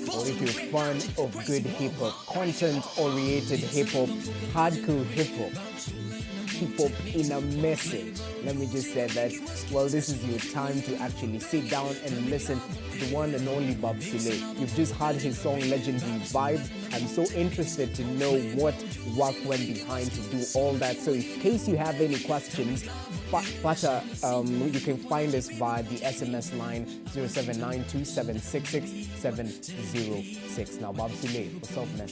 or if you're a fan of good hip-hop, content-oriented hip-hop, hardcore hip-hop in a message. Let me just say that, well, this is your time to actually sit down and listen to the one and only Babsule. You've just heard his song Legendary Vibes. I'm so interested to know what work went behind to do all that. So in case you have any questions, you can find us via the SMS line 0792766706. Now, Babsule, what's up, man?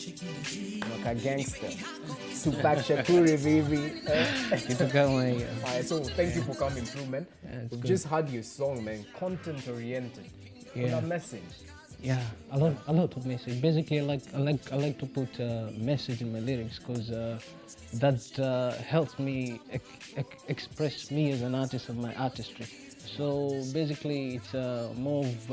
Like a gangster. Tupac Shakur, baby. So thank you for coming through, man. We've just heard your song, man. Content-oriented. With a message. Yeah, a lot of message. Basically, I like to put a message in my lyrics because that helps me express me as an artist and my artistry. So basically, it's more of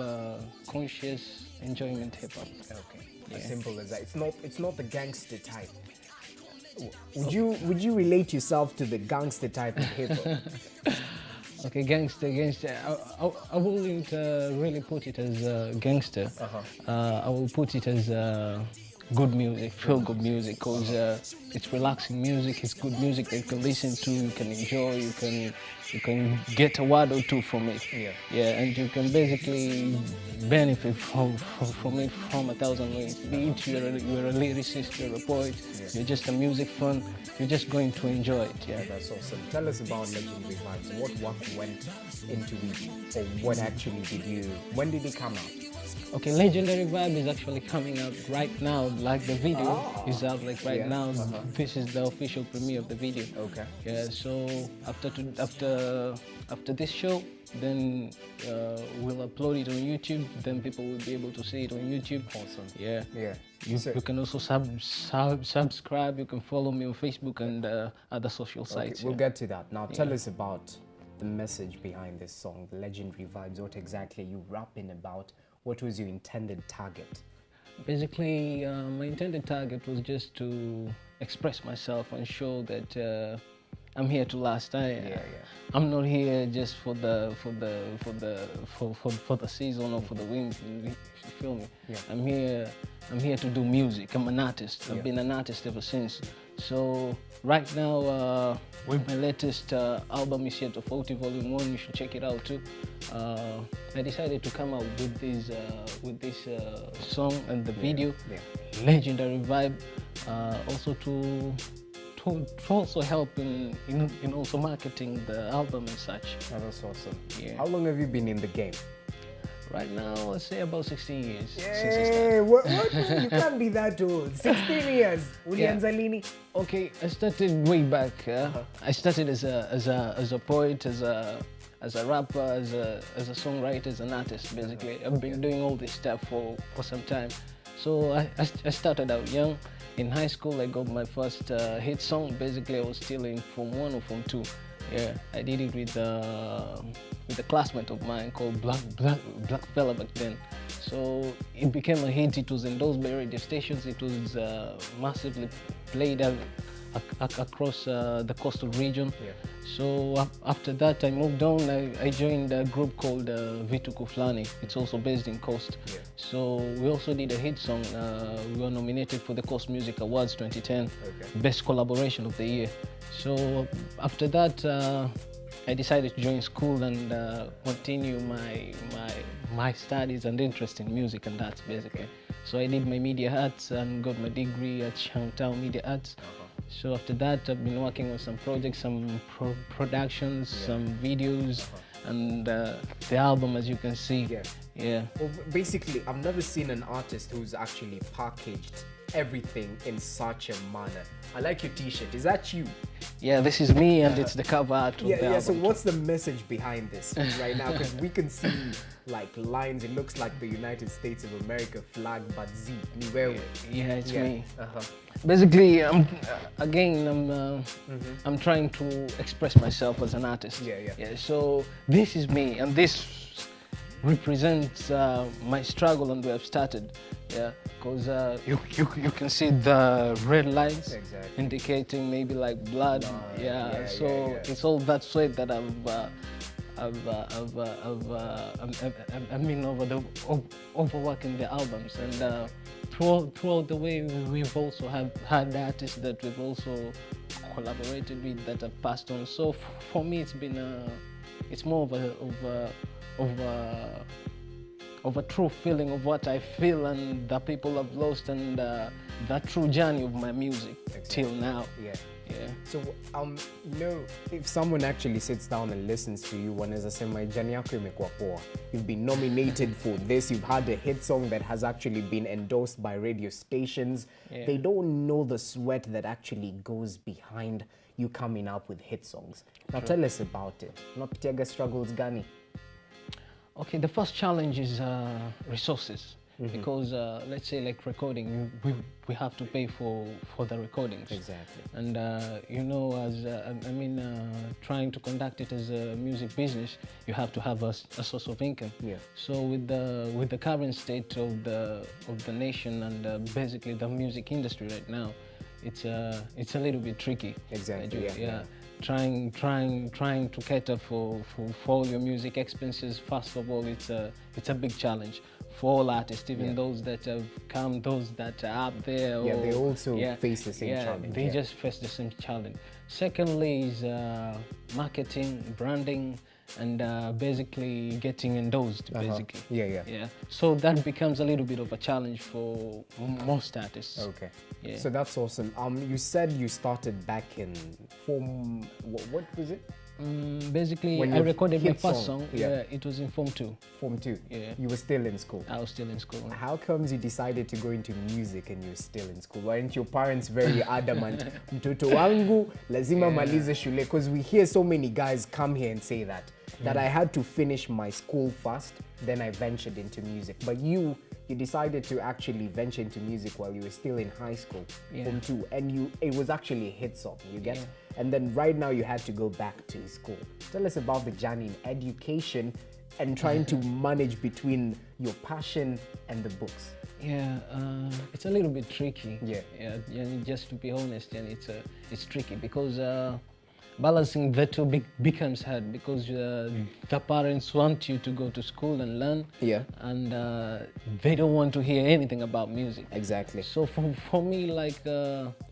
conscious enjoyment hip hop. Okay, as simple as that. It's not the gangster type. Would you relate yourself to the gangster type of hip hop? Okay, gangster. I wouldn't really put it as gangster. I will put it as good music, feel good music, because it's relaxing music. It's good music that you can listen to, you can enjoy, you can get a word or two from it. Yeah, and you can basically benefit from it from 1,000 ways. Be it you're a lyricist, you're a poet, you're just a music fan, you're just going to enjoy it. Yeah, that's awesome. Tell us about Legendary Vibes. What work went into it, or what actually when did it come out? Okay, Legendary Vibe is actually coming out right now. Like the video is out like right now. This is the official premiere of the video. Okay. Yeah. So after this show, then we'll upload it on YouTube. Then people will be able to see it on YouTube. Awesome. Yeah. Yeah. You can also subscribe. You can follow me on Facebook and other social sites. We'll get to that. Now tell us about the message behind this song, the Legendary Vibes. What exactly are you rapping about? What was your intended target? Basically, my intended target was just to express myself and show that I'm here to last. I'm not here just for the season or for the win. You feel me? Yeah. I'm here to do music. I'm an artist. I've been an artist ever since. So right now, with my latest album, HISIA TOFAUTI Volume 1, you should check it out too. I decided to come out with this song and the video, Legendary Vibe, also to also help in also marketing the album and such. Oh, that's awesome. Yeah. How long have you been in the game? Right now, I'd say about 16 years. Hey, what? You can't be that old. 16 years. Ulianzalini. Okay, I started way back. I started as a poet, as a rapper, as a songwriter, as an artist. Basically, I've been doing all this stuff for some time. So I started out young. In high school, I got my first hit song. Basically, I was still in Form 1 or Form 2. Yeah, I did it with a classmate of mine called Black Fella back then. So it became a hit. It was endorsed by radio stations. It was massively played across the coastal region. Yeah. So after that, I moved on. I joined a group called Vituko Flani. It's also based in Coast. Yeah. So we also did a hit song. We were nominated for the Coast Music Awards 2010, Best Collaboration of the Year. So after that, I decided to join school and continue my studies and interest in music and arts, basically. So I did my media arts and got my degree at Shanghai Media Arts. So after that, I've been working on some projects, some productions, some videos, and the album, as you can see. Yeah. Well, basically, I've never seen an artist who's actually packaged everything in such a manner. I like your t-shirt. Is that you? Yeah, this is me, and it's the cover art of the album. So what's the message behind this right now? Because we can see like lines. It looks like the United States of America flag, but Z. Yeah, it's me. Basically, I'm trying to express myself as an artist. Yeah. So this is me, and this represents my struggle and where I've started. Yeah, because you can see the red lines indicating maybe like blood. So it's all that sweat that I mean, overworking the albums, and throughout the way, we've also have had artists that we've also collaborated with that have passed on. So for me, it's more of a true feeling of what I feel and the people I've lost, and the true journey of my music till now. Yeah. Yeah. So, if someone actually sits down and listens to you, wanaweza sema journey yako imekuwa poa. You've been nominated for this, you've had a hit song that has actually been endorsed by radio stations. Yeah. They don't know the sweat that actually goes behind you coming up with hit songs. Now tell us about it. Unapitiaga struggles gani? Okay, the first challenge is resources. Because let's say like recording, we have to pay for the recordings. Exactly. And as trying to conduct it as a music business, you have to have a source of income. Yeah. So with the current state of the nation and basically the music industry right now, it's a little bit tricky. Exactly. Yeah. Trying to cater for all your music expenses. First of all, it's a big challenge for all artists, even those that have come, those that are up there. Yeah, they also face the same challenge. They just face the same challenge. Secondly is marketing, branding, and basically getting endorsed, basically. Yeah. So that becomes a little bit of a challenge for most artists. Okay. Yeah. So that's awesome. You said you started back in Form, what was it? Basically, When I your recorded my hit first song, song. yeah. It was in Form 2. Form 2? Yeah. You were still in school? I was still in school. How comes you decided to go into music and you're still in school? Weren't your parents very adamant? Mtoto wangu lazima malize shule? Because we hear so many guys come here and say that I had to finish my school first, then I ventured into music. But you decided to actually venture into music while you were still in high school, Form 2, and it was actually a hit song, you get? Yeah. And then right now you had to go back to school. Tell us about the journey in education and trying to manage between your passion and the books. Yeah, it's a little bit tricky. Yeah. And just to be honest, and it's tricky because balancing the two becomes hard because the parents want you to go to school and learn. Yeah. And they don't want to hear anything about music. Exactly. So for me, like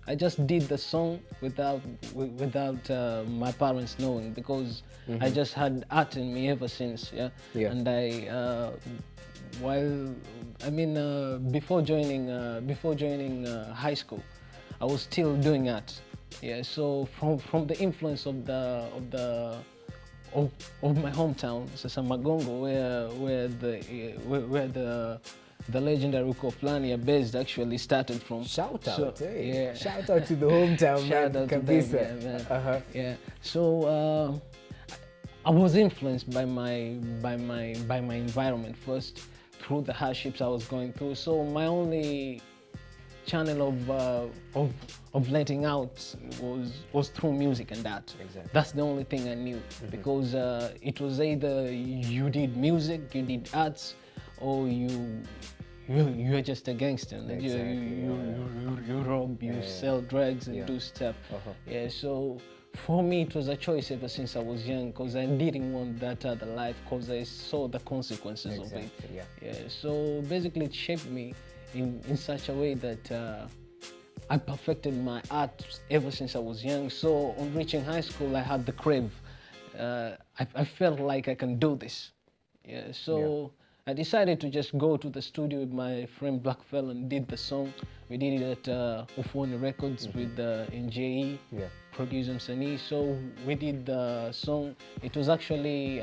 I just did the song without my parents knowing, because I just had art in me ever since. Yeah. And before joining high school, I was still doing art. Yeah, so from the influence of my hometown, Sasamagongo, where the legendary Koflani based actually started from. Shout out, so, yeah. Shout out to the hometown, Shout man. out to them, man. Yeah. So I was influenced by my environment first, through the hardships I was going through. So my only channel of letting out was through music and art. Exactly. That's the only thing I knew, because it was either you did music, you did arts, or you're just a gangster. Exactly. You rob, you sell drugs and do stuff. Yeah, so for me it was a choice ever since I was young, because I didn't want that other life, because I saw the consequences of it. Yeah. So basically it shaped me in such a way that I perfected my art ever since I was young. So on reaching high school, I had the crave. I felt like I can do this. Yeah. So I decided to just go to the studio with my friend Blackfell and did the song. We did it at Ufuoni Records with NJE, producer Msanii. So we did the song. It was actually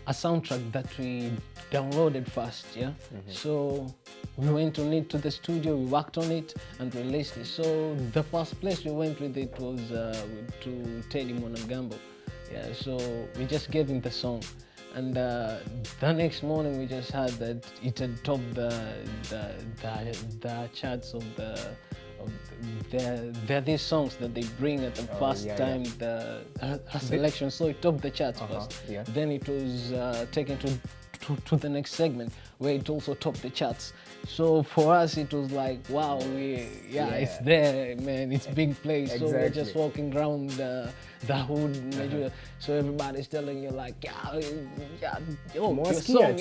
a soundtrack that we downloaded first, So we went on it to the studio, we worked on it and released it. So the first place we went with it was to Teddy Monagambo. Yeah, so we just gave him the song. And the next morning we just had that it had topped the charts of there are these songs that they bring at the first time, her selection, so it topped the charts first. Then it was taken to the next segment, where it also topped the charts. So for us, it was like, wow, it's there, man. It's big place. So we're just walking around the hood in Nigeria. So everybody's telling you like, your song,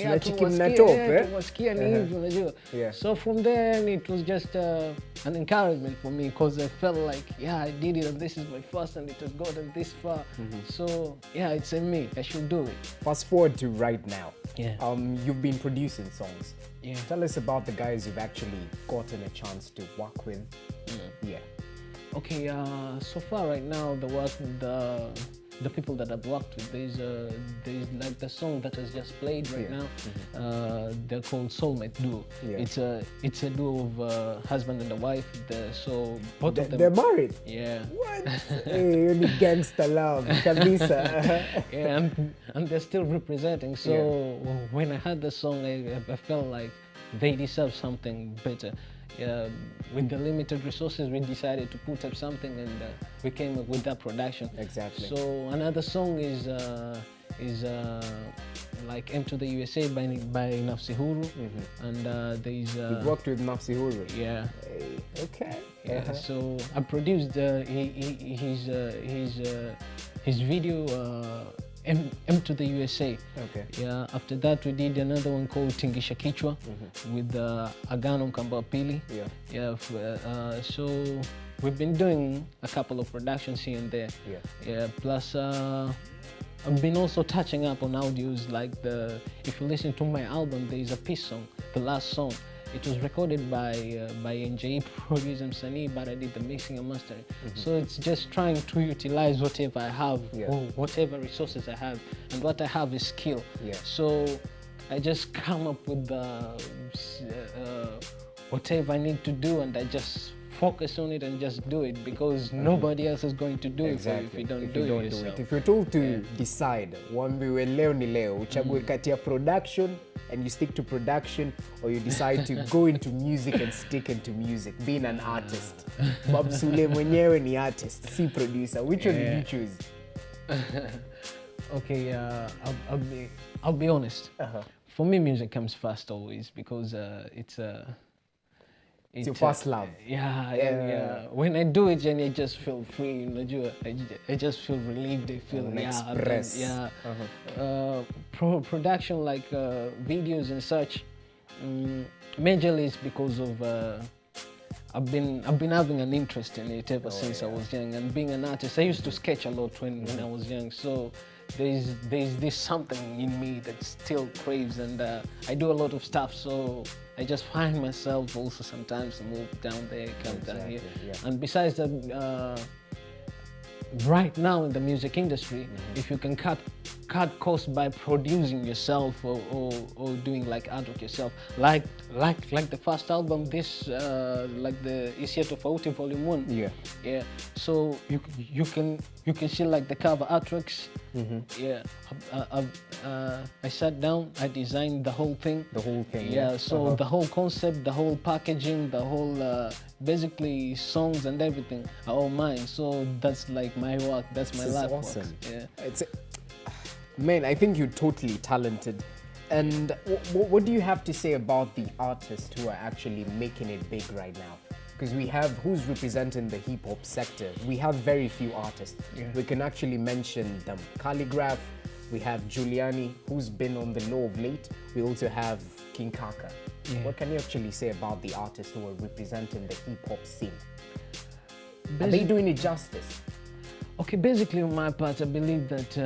So from there, it was just an encouragement for me, because I felt like, I did it, and this is my first, and it has gotten this far. So it's in me. I should do it. Fast forward to right now. Yeah. You've been producing songs. Yeah. Tell us about the guys you've actually gotten a chance to work with. Yeah. Okay. So far, right now, the people that I've worked with, there's like the song that has just played right now. They're called Soulmate Duo. Yeah. It's a duo of husband and a wife. So both of them. They're married. Yeah. What? Hey, only gangster love, Kabisa. Yeah, and they're still representing. So when I heard the song, I felt like they deserve something better. With the limited resources, we decided to put up something, and we came up with that production. Exactly. So another song is like "Into the USA" by Nafsi Huru, and there's. You've worked with Nafsi Huru. Yeah. Hey, okay. Yeah. So I produced his video. M to the USA. Okay. Yeah. After that, we did another one called Tingisha Kichwa with Agano Kambapili. Yeah. Yeah. So we've been doing a couple of productions here and there. Yeah. Yeah. Plus, I've been also touching up on audios, like if you listen to my album, there is a peace song, the last song. It was recorded by NJ, produced Msanii, but I did the mixing and mastering. So it's just trying to utilize whatever I have, or whatever resources I have, and what I have is skill. So I just come up with whatever I need to do, and I just focus on it and just do it, because nobody else is going to do it for you if you don't do it yourself. If you're told to decide, wambiwe leo ni leo, uchague kati ya production and you stick to production, or you decide to go into music and stick into music, being an artist. Babsule mwenyewe ni artist, si producer. Which one did you choose? Okay, I'll be honest. For me, music comes first always, because it's your first love. Yeah. When I do it, and I just feel free. I just feel relieved. I feel express. Production, like videos and such, majorly it's because of I've been having an interest in it ever since I was young. And being an artist, I used to sketch a lot when I was young. So there's this something in me that still craves, and I do a lot of stuff. So I just find myself also sometimes move down there, come down here. And besides that, right now in the music industry, if you can cut costs by producing yourself or doing like artwork yourself, like the first album, this like the HISIA TOFAUTI Volume 1. Yeah. So you can see like the cover artworks. I sat down, I designed the whole thing. Yeah. So the whole concept, the whole packaging, the whole basically songs and everything are all mine. So that's like my work. That's my life awesome work. Yeah. Man, I think you're totally talented. And what do you have to say about the artists who are actually making it big right now? Because we have, who's representing the hip-hop sector, we have very few artists. We can actually mention them. Calligraph, we have Giuliani, who's been on the low of late. We also have King Kaka. What can you actually say about the artists who are representing the hip-hop scene? Are they doing it justice? Okay, basically on my part, I believe that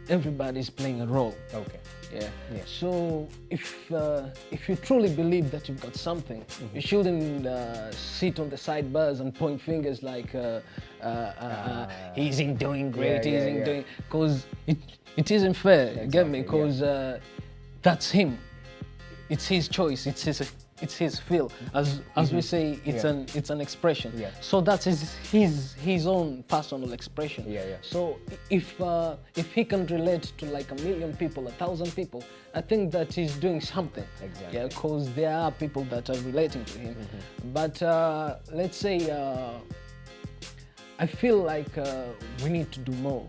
everybody's playing a role. Okay. Yeah. So if you truly believe that you've got something, you shouldn't sit on the sidebars and point fingers like he isn't doing great, he isn't doing, because it isn't fair. Exactly, get me? Because that's him. It's his choice. It's his feel. As we say, it's an expression. So that's his own personal expression. So if he can relate to like 1 million people, 1,000 people, I think that he's doing something. Exactly. Yeah, because there are people that are relating to him. But let's say I feel like we need to do more.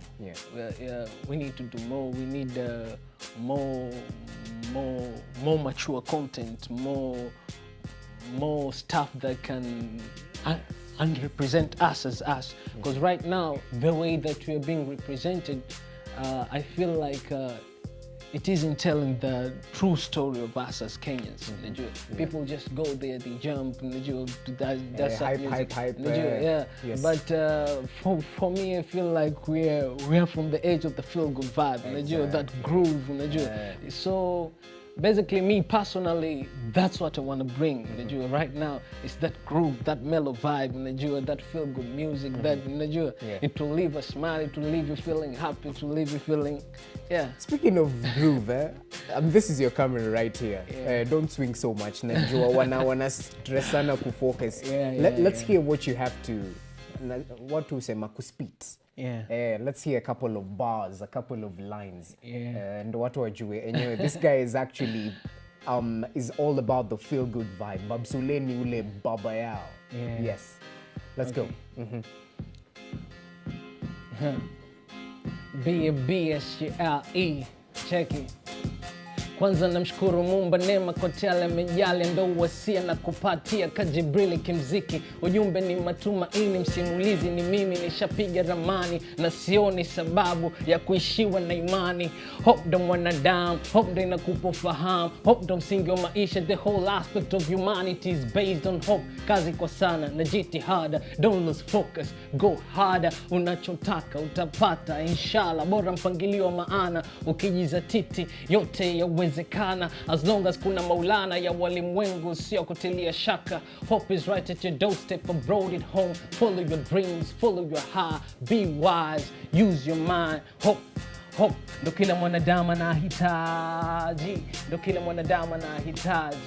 We need to do more. We need more more mature content, more stuff that can and represent us as us. Because right now, the way that we are being represented, I feel like it isn't telling the true story of us as Kenyans. People just go there, they jump, that's hype. Yeah. Yes. But for me, I feel like we're from the age of the feel-good vibe, Exactly. that groove. So basically, me personally, that's what I want to bring. Right now, it's that groove, that mellow vibe, that feel-good music. That it will leave a smile, it will leave you feeling happy, it will leave you feeling, yeah. Speaking of groove, this is your camera right here. Don't swing so much. Najua wana stressana kufocus. Let's hear what you have to. What to say, makuspit. Let's hear a couple of bars, a couple of lines. And what wajue. Anyway, this guy is actually is all about the feel good vibe. Babsule ni ule baba yao. Yes. Let's go. B-A-B-S-C-L-E. Check it. Kwanza namshukuru Muumba neema kwa yale amejali, ndo wasia na kupatia kajibrili kimziki. Ujumbe ni matumaini, msimulizi ni mimi, nishapiga ramani na sioni sababu ya kuishiwa na imani. Hope ndo mwanadamu, hope ndo inakupa fahamu, hope ndo msingi wa maisha. The whole aspect of humanity is based on hope. Kazi kwa sana na jitihada, don't lose focus, go harder. Unachotaka utapata inshallah, bora mpangilio maana, ukijizatiti yote yawezekana. As long as kuna maulana ya walimwengu, sio kutilia shaka. Hope is right at your doorstep, abroad at home. Follow your dreams, follow your heart, be wise, use your mind. Hope ndo kila mwanadamu anahitaji, ndo kila mwanadamu anahitaji.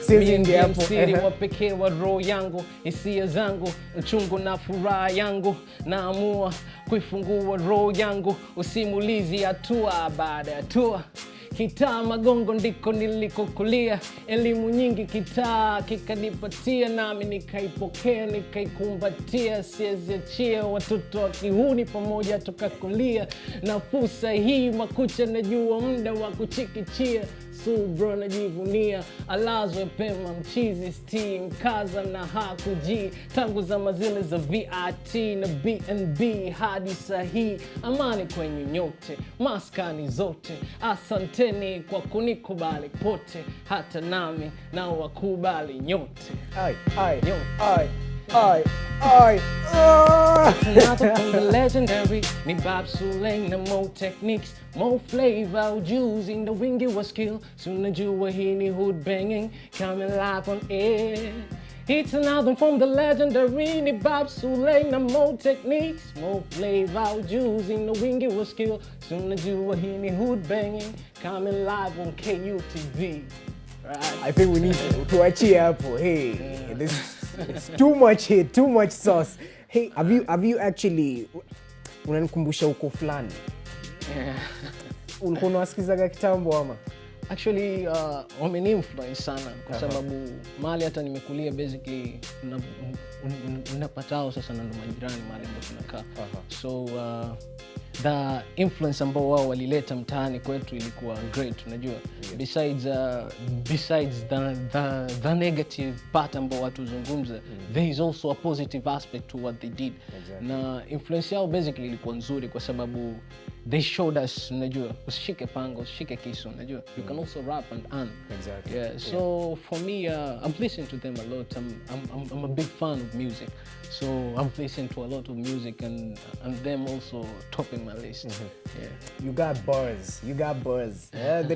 Mimi ndiye msiri wa pekee wa roho yangu, hisia zangu, uchungu na furaha yangu. Naamua kuifungua roho yangu, usimulizi hatua baada ya hatua. Kitaa Magongo ndiko nilikokulia, elimu nyingi kitaa kikanipatia, nami nikaipokea nikaikumbatia. Siwezi achia watoto wa kihuni pamoja tukakulia, na fursa hii makucha najua muda wa kuchikichia. Bro najivunia, alazwe pema mchizi steam, kaza na hakuji. Tangu zama zile za VIT na BNB hadi sahi, amani kwenye nyote, maskani zote. Asanteni kwa kunikubali pote, hata nami na wakubali nyote. Another from the legendary, ni Babsule na more techniques, more flavor, using the wingy was skill. Soon najua hii ni hood banging, coming live on air. It's another from the legendary, ni Babsule na more techniques, more flavor, using the wingy was skill. Soon najua hii ni hood banging, coming live on KUTV. Right. I think we need to achie hapo. Hey, it's too much hit, too much sauce. Hey, have you actually unanikumbusha uko fulani? Ulikuwa unasikizaga kitambo ama? Actually, wameni-influence sana kwa sababu mahali hata nimekulia basically unapatao sasa na ndo majirani mahali ambapo tunakaa. So the influence ambao wao walileta mtaani kwetu ilikuwa great, unajua. Besides the negative part ambao watu zungumza, there is also a positive aspect to what they did. Na influence yao basically ilikuwa nzuri kwa sababu they showed us, unajua, usishike panga, usishike kisu, unajua. You can also rap and earn. So for me, I've listened to them a lot. I'm a big fan of music. So I've listened to a lot of music and them also topping my list. You got bars. The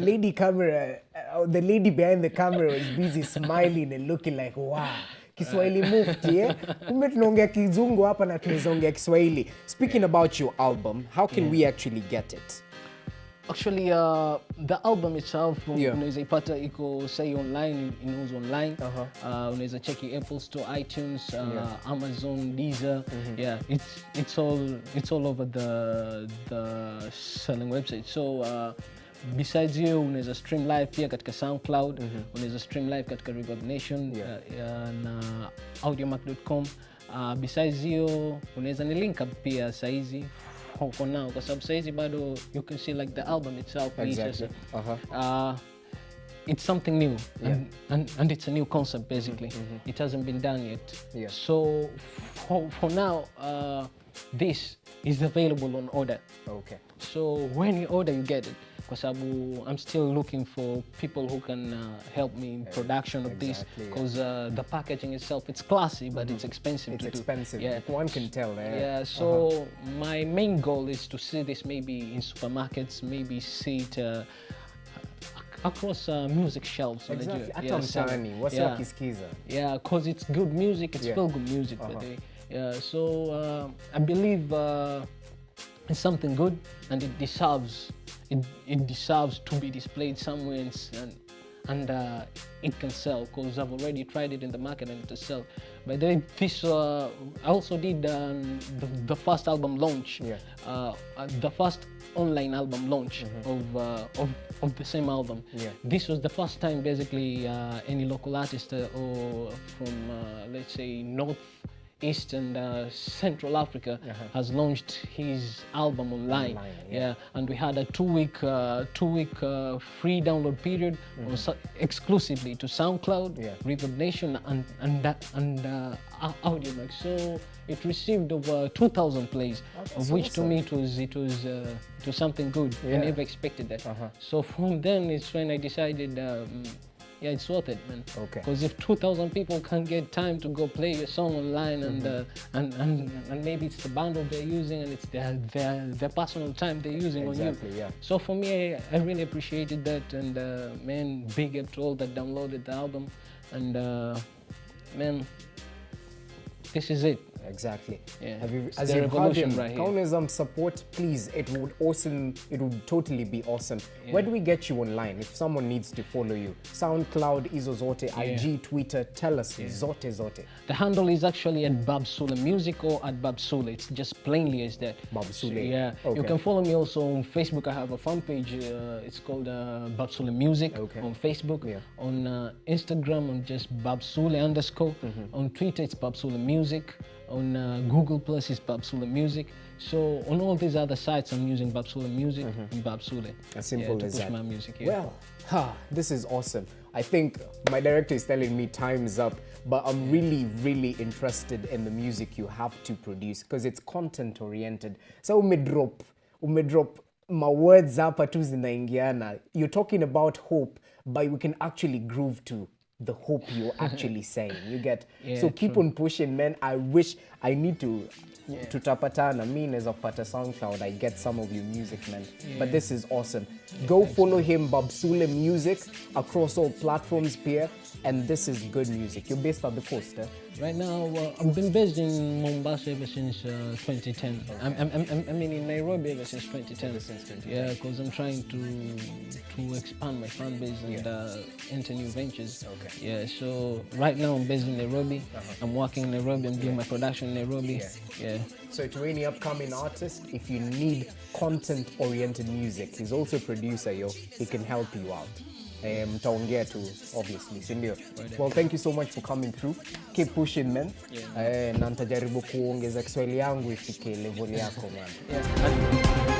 lady behind the camera was busy smiling and looking like, wow. Kiswahili mufti, kumbe tunaongea kizungu hapa na tunaongea Kiswahili. Speaking about your album, how can we actually get it? Actually, the album itself, unaweza ipata iko say online, inauzwa online. Unaweza cheki Apple Store, iTunes, Amazon, Deezer. It's all over the selling website. So besides hiyo unaweza stream live pia katika SoundCloud, unaweza stream live katika Reverb Nation na audiomack.com. Besides hiyo unaweza ni link up pia saizi for now, kwa sababu saizi bado you can see like the album itself. Exactly. It's something new, and it's a new concept basically. It hasn't been done yet. So for now, this is available on order. Okay. So when you order, you get it. Because I'm still looking for people who can help me in production of this. Because the packaging itself, it's classy, but it's expensive. It's expensive. Yeah, one can tell. Yeah. So my main goal is to see this maybe in supermarkets, maybe see it across music shelves. Exactly. What's your Kiskiza? Yeah, because it's good music. It's feel good music. Yeah. So I believe it's something good, and it deserves to be displayed somewhere, and it can sell, because I've already tried it in the market and to sell. By the way, this I also did the first album launch, the first online album launch of the same album. This was the first time basically any local artist or from let's say North, East and Central Africa has launched his album online. And we had a two-week free download period exclusively to SoundCloud, Reverb Nation, and Audiomack. So it received over 2,000 plays, of which to me it was something good. I never expected that. So from then it's when I decided. Yeah, it's worth it, man. Okay. Because if 2,000 people can get time to go play your song online, and maybe it's the bundle they're using, and it's their personal time they're using on you. So for me, I really appreciated that, and man, big up to all that downloaded the album, and man, this is it. Exactly. Yeah. As you've heard him, Kaunism support, please. It would totally be awesome. Where do we get you online if someone needs to follow you? SoundCloud, Izo Zote, IG, Twitter. Tell us, Zote. The handle is actually at Babsule Music or at Babsule. It's just plainly as that. Babsule. So, you can follow me also on Facebook. I have a fan page. It's called Babsule Music on Facebook. On Instagram, on just Babsule _. On Twitter, it's Babsule Music. On Google Plus is Babsule Music. So on all these other sites, I'm using Babsule Music and Babsule. As simple as that. To push my music. Well, this is awesome. I think my director is telling me time's up, but I'm really, really interested in the music you have to produce because it's content oriented. So umedrop my words hapa tu zinaingiana. You're talking about hope, but we can actually groove to the hope you're actually saying. You get? So keep on pushing, man. I wish I need to tutapatana. Me as a pata SoundCloud, I get some of your music, man. But this is awesome. Go follow him, Babsule Music, across all platforms here. And this is good music. You're based at the coast, eh? Right now, I've been based in Mombasa ever since 2010. I mean in Nairobi ever since 2010. Yeah, because I'm trying to expand my fan base and enter new ventures. Yeah, so right now I'm based in Nairobi. I'm working in Nairobi. I'm doing my production in Nairobi. So to any upcoming artist, if you need content-oriented music, he's also a producer, he can help you out. Mtaongea tu, obviously, sindio? Well, thank you so much for coming through. Keep pushing, man. Na nitajaribu kuongeza Kiswahili yangu ifike level yako, man.